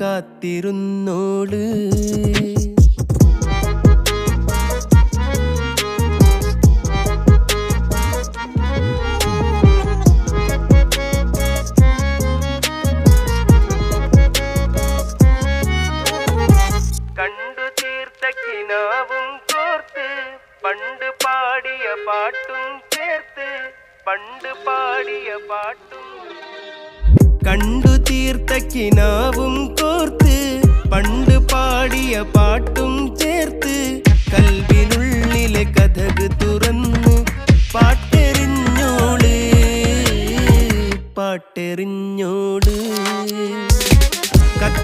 കാത്തിരുന്നോള്. കണ്ടു തീർത്ത കിനാവും കോർത്ത് പണ്ട് പാടിയ പാട്ടും ചേർത്ത് പണ്ട് പാടിയ പാട്ടും കണ്ടു തീർത്ത കിനാവും